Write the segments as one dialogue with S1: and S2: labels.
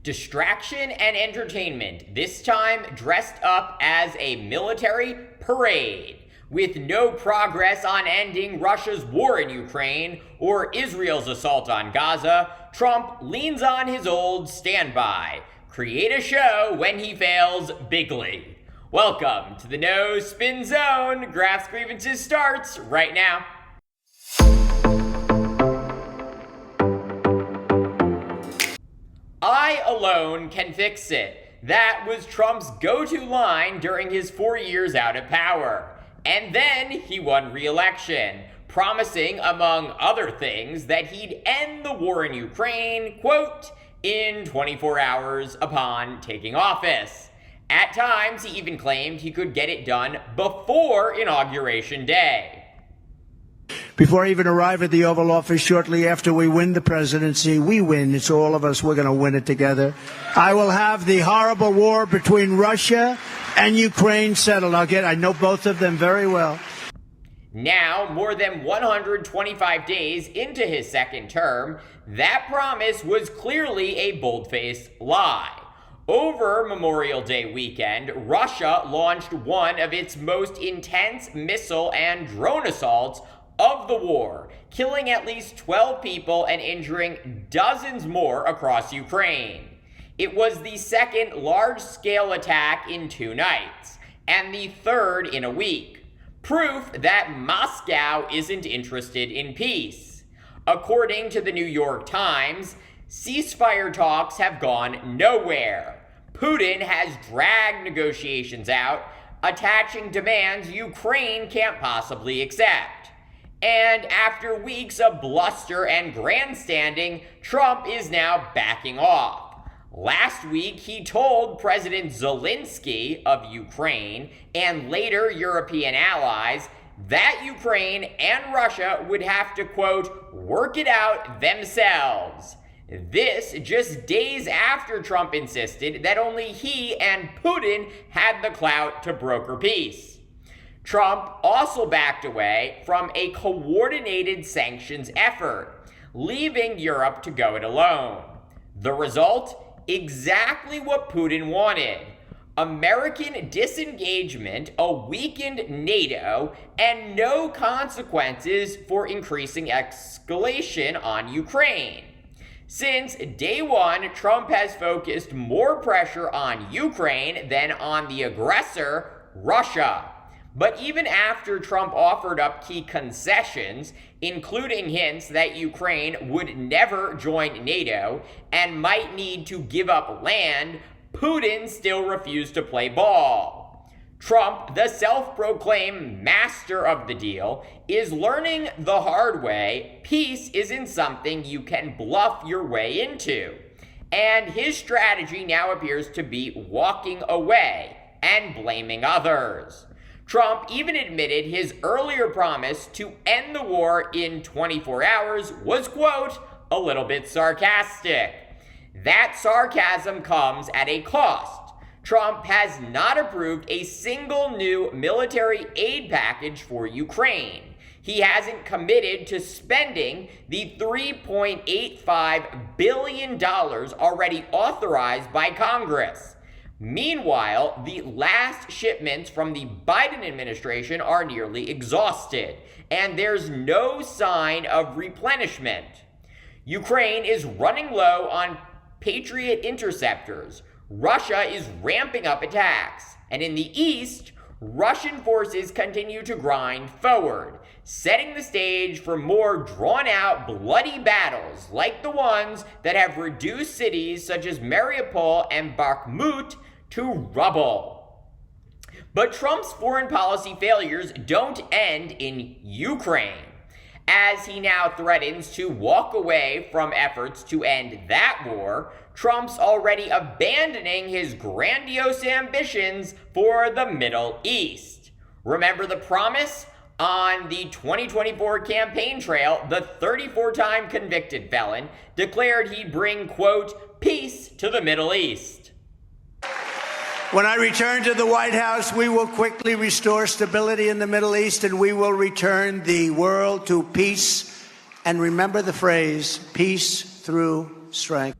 S1: Distraction and entertainment, this time dressed up as a military parade. With no progress on ending Russia's war in Ukraine or Israel's assault on Gaza, Trump leans on his old standby: create a show when he fails bigly. Welcome to the No Spin Zone. Graphs Grievances starts right now. I alone can fix it. That was Trump's go-to line during his 4 years out of power. And then he won re-election, promising, among other things, that he'd end the war in Ukraine, quote, in 24 hours upon taking office. At times, he even claimed he could get it done before Inauguration Day.
S2: Before I even arrive at the Oval Office shortly after we win the presidency, we win. It's all of us. We're going to win it together. I will have the horrible war between Russia and Ukraine settled. I know both of them very well.
S1: Now, more than 125 days into his second term, that promise was clearly a bold-faced lie. Over Memorial Day weekend, Russia launched one of its most intense missile and drone assaults of the war, killing at least 12 people and injuring dozens more across Ukraine. It was the second large-scale attack in 2 nights, and the third in a week. Proof that Moscow isn't interested in peace. According to the New York Times, ceasefire talks have gone nowhere. Putin has dragged negotiations out, attaching demands Ukraine can't possibly accept. And after weeks of bluster and grandstanding, Trump is now backing off. Last week, he told President Zelensky of Ukraine and later European allies that Ukraine and Russia would have to, quote, work it out themselves. This just days after Trump insisted that only he and Putin had the clout to broker peace. Trump also backed away from a coordinated sanctions effort, leaving Europe to go it alone. The result? Exactly what Putin wanted: American disengagement, a weakened NATO, and no consequences for increasing escalation on Ukraine. Since day one, Trump has focused more pressure on Ukraine than on the aggressor, Russia. But even after Trump offered up key concessions, including hints that Ukraine would never join NATO and might need to give up land, Putin still refused to play ball. Trump, the self-proclaimed master of the deal, is learning the hard way peace isn't something you can bluff your way into. And his strategy now appears to be walking away and blaming others. Trump even admitted his earlier promise to end the war in 24 hours was, quote, a little bit sarcastic. That sarcasm comes at a cost. Trump has not approved a single new military aid package for Ukraine. He hasn't committed to spending the $3.85 billion already authorized by Congress. Meanwhile, the last shipments from the Biden administration are nearly exhausted, and there's no sign of replenishment. Ukraine is running low on Patriot interceptors. Russia is ramping up attacks, and in the east, Russian forces continue to grind forward, setting the stage for more drawn-out, bloody battles like the ones that have reduced cities such as Mariupol and Bakhmut to rubble. But Trump's foreign policy failures don't end in Ukraine. As he now threatens to walk away from efforts to end that war, Trump's already abandoning his grandiose ambitions for the Middle East. Remember the promise? On the 2024 campaign trail, the 34-time convicted felon declared he'd bring, quote, peace to the Middle East.
S2: When I return to the White House, we will quickly restore stability in the Middle East, and we will return the world to peace. And remember the phrase, peace through strength.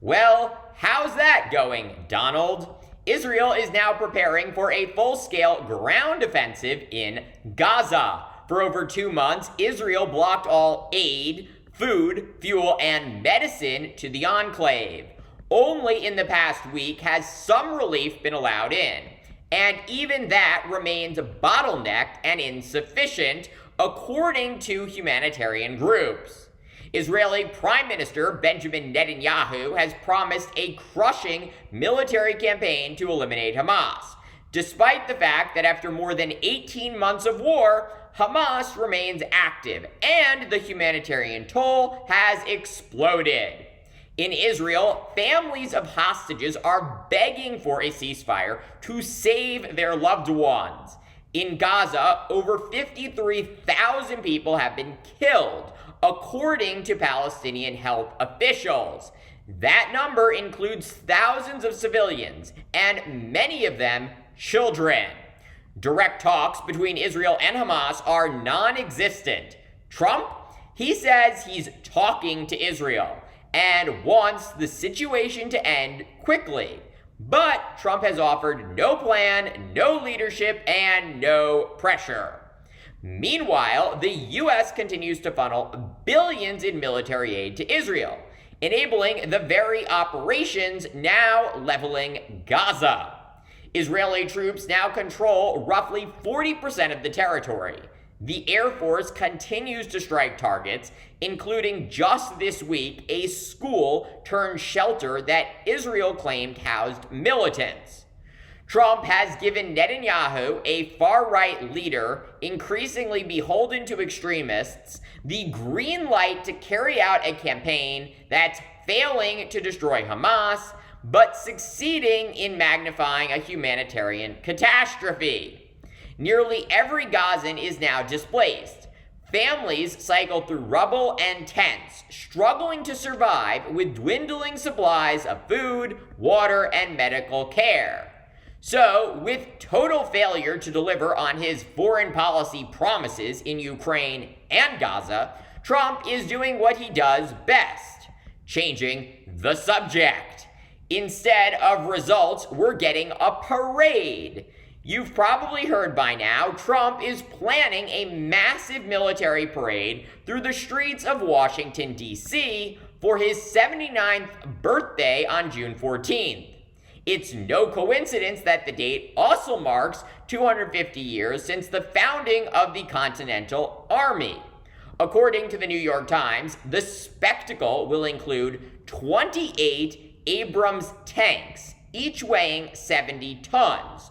S1: Well, how's that going, Donald? Israel is now preparing for a full-scale ground offensive in Gaza. For over 2 months, Israel blocked all aid, food, fuel, and medicine to the enclave. Only in the past week has some relief been allowed in, and even that remains bottlenecked and insufficient, according to humanitarian groups. Israeli Prime Minister Benjamin Netanyahu has promised a crushing military campaign to eliminate Hamas, despite the fact that after more than 18 months of war, Hamas remains active and the humanitarian toll has exploded. In Israel, families of hostages are begging for a ceasefire to save their loved ones. In Gaza, over 53,000 people have been killed, according to Palestinian health officials. That number includes thousands of civilians, and many of them children. Direct talks between Israel and Hamas are non-existent. Trump, he says he's talking to Israel and wants the situation to end quickly. But Trump has offered no plan, no leadership, and no pressure. Meanwhile, the U.S. continues to funnel billions in military aid to Israel, enabling the very operations now leveling Gaza. Israeli troops now control roughly 40% of the territory. The Air Force continues to strike targets, including just this week a school turned shelter that Israel claimed housed militants. Trump has given Netanyahu, a far-right leader increasingly beholden to extremists, the green light to carry out a campaign that's failing to destroy Hamas, but succeeding in magnifying a humanitarian catastrophe. Nearly every Gazan is now displaced. Families cycle through rubble and tents, struggling to survive with dwindling supplies of food, water, and medical care. So, with total failure to deliver on his foreign policy promises in Ukraine and Gaza, Trump is doing what he does best, changing the subject. Instead of results, we're getting a parade. You've probably heard by now, Trump is planning a massive military parade through the streets of Washington, D.C. for his 79th birthday on June 14th. It's no coincidence that the date also marks 250 years since the founding of the Continental Army. According to the New York Times, the spectacle will include 28 Abrams tanks, each weighing 70 tons,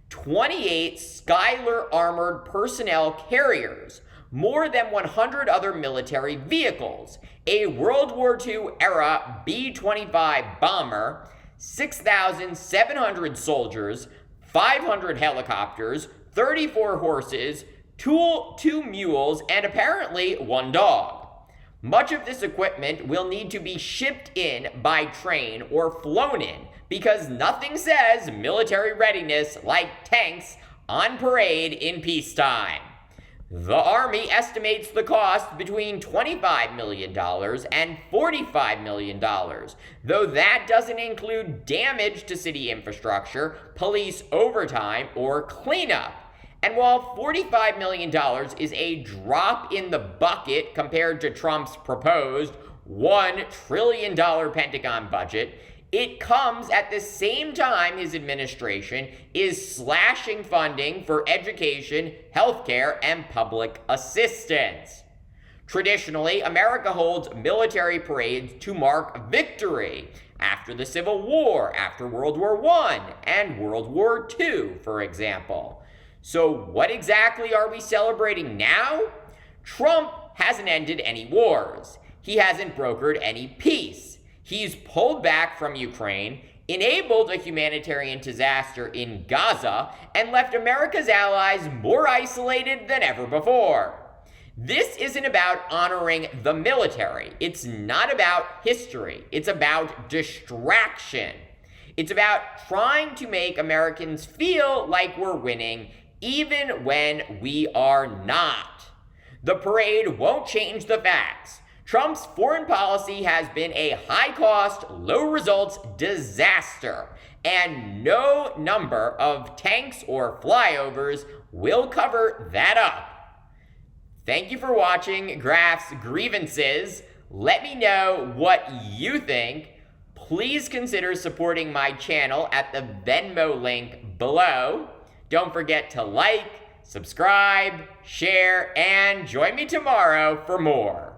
S1: 28 Skylar armored personnel carriers, more than 100 other military vehicles, a World War II era B-25 bomber, 6,700 soldiers, 500 helicopters, 34 horses, two mules, and apparently one dog. Much of this equipment will need to be shipped in by train or flown in, because nothing says military readiness like tanks on parade in peacetime. The Army estimates the cost between $25 million and $45 million, though that doesn't include damage to city infrastructure, police overtime, or cleanup. And while $45 million is a drop in the bucket compared to Trump's proposed $1 trillion Pentagon budget, it comes at the same time his administration is slashing funding for education, healthcare, and public assistance. Traditionally, America holds military parades to mark victory after the Civil War, after World War I, and World War II, for example. So what exactly are we celebrating now? Trump hasn't ended any wars. He hasn't brokered any peace. He's pulled back from Ukraine, enabled a humanitarian disaster in Gaza, and left America's allies more isolated than ever before. This isn't about honoring the military. It's not about history. It's about distraction. It's about trying to make Americans feel like we're winning, even when we are not. The parade won't change the facts. Trump's foreign policy has been a high-cost, low-results disaster, and no number of tanks or flyovers will cover that up. Thank you for watching Graf's Grievances. Let me know what you think. Please consider supporting my channel at the Venmo link below. Don't forget to like, subscribe, share, and join me tomorrow for more.